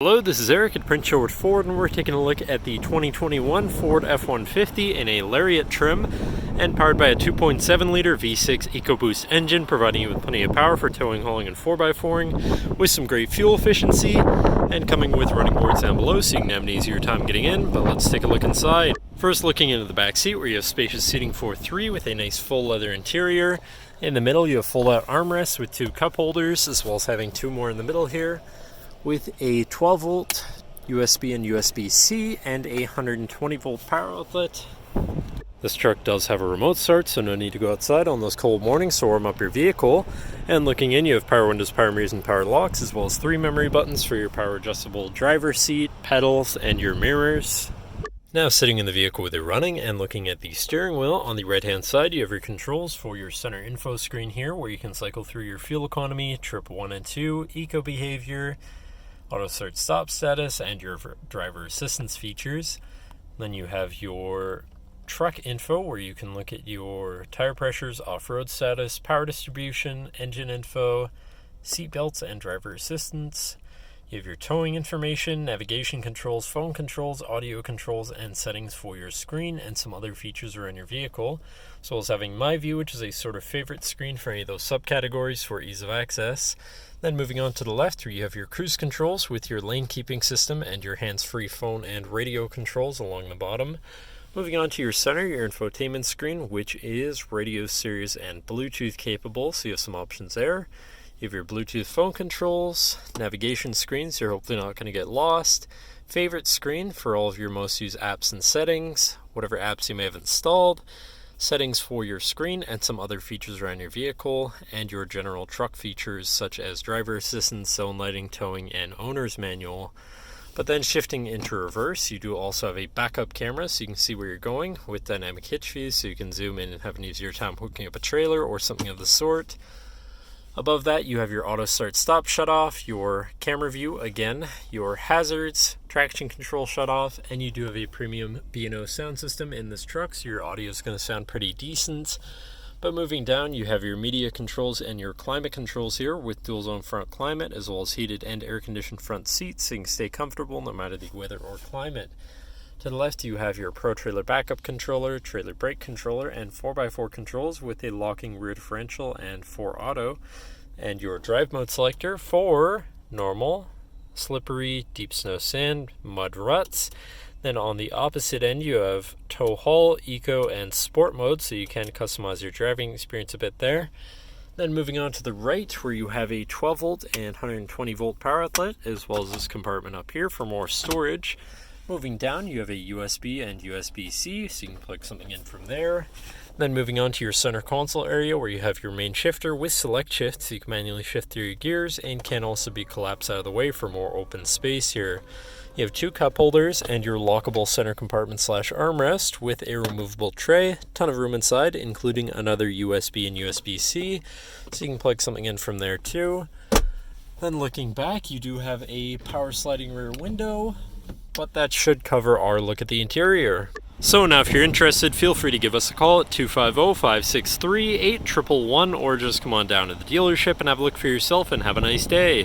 Hello, this is Eric at Print Show with Ford, and we're taking a look at the 2021 Ford F-150 in a Lariat trim and powered by a 2.7-liter V6 EcoBoost engine, providing you with plenty of power for towing, hauling, and 4x4ing with some great fuel efficiency, and coming with running boards down below so you can have an easier time getting in. But let's take a look inside. First, looking into the back seat, where you have spacious seating for three with a nice full leather interior. In the middle, you have fold-out armrests with two cup holders, as well as having two more in the middle here, with a 12-volt USB and USB-C and a 120-volt power outlet. This truck does have a remote start, so no need to go outside on those cold mornings to warm up your vehicle. And looking in, you have power windows, power mirrors, and power locks, as well as 3 memory buttons for your power adjustable driver seat, pedals, and your mirrors. Now, sitting in the vehicle with it running and looking at the steering wheel, on the right-hand side, you have your controls for your center info screen here, where you can cycle through your fuel economy, trip 1 and 2, eco behavior, auto start stop status, and your driver assistance features. Then you have your truck info, where you can look at your tire pressures, off-road status, power distribution, engine info, seat belts, and driver assistance. You have your towing information, navigation controls, phone controls, audio controls, and settings for your screen, and some other features around your vehicle, as well as having My View, which is a sort of favorite screen for any of those subcategories for ease of access. Then moving on to the left, where you have your cruise controls with your lane keeping system and your hands-free phone and radio controls along the bottom. Moving on to your center, your infotainment screen, which is radio, Sirius, and Bluetooth capable, so you have some options there. You have your Bluetooth phone controls, navigation screen, so you're hopefully not going to get lost, favorite screen for all of your most used apps and settings, whatever apps you may have installed, settings for your screen, and some other features around your vehicle, and your general truck features such as driver assistance, zone lighting, towing, and owner's manual. But then shifting into reverse, you do also have a backup camera so you can see where you're going with dynamic hitch views, so you can zoom in and have an easier time hooking up a trailer or something of the sort. Above that, you have your auto start stop shut off, your camera view again, your hazards, traction control shut off, and you do have a premium B&O sound system in this truck, so your audio is going to sound pretty decent. But moving down, you have your media controls and your climate controls here with dual zone front climate, as well as heated and air conditioned front seats so you can stay comfortable no matter the weather or climate. To the left, you have your Pro Trailer Backup Controller, Trailer Brake Controller, and 4x4 controls with a locking rear differential and 4 auto, and your drive mode selector for normal, slippery, deep snow sand, mud ruts. Then on the opposite end, you have tow haul, eco, and sport mode, so you can customize your driving experience a bit there. Then moving on to the right, where you have a 12-volt and 120-volt power outlet, as well as this compartment up here for more storage. Moving down, you have a USB and USB-C, so you can plug something in from there. Then moving on to your center console area, where you have your main shifter with select shift, so you can manually shift through your gears, and can also be collapsed out of the way for more open space here. You have 2 cup holders and your lockable center compartment / armrest with a removable tray. Ton of room inside, including another USB and USB-C, so you can plug something in from there too. Then looking back, you do have a power sliding rear window, but that should cover our look at the interior. So now if you're interested, feel free to give us a call at 250-563-8111, or just come on down to the dealership and have a look for yourself, and have a nice day.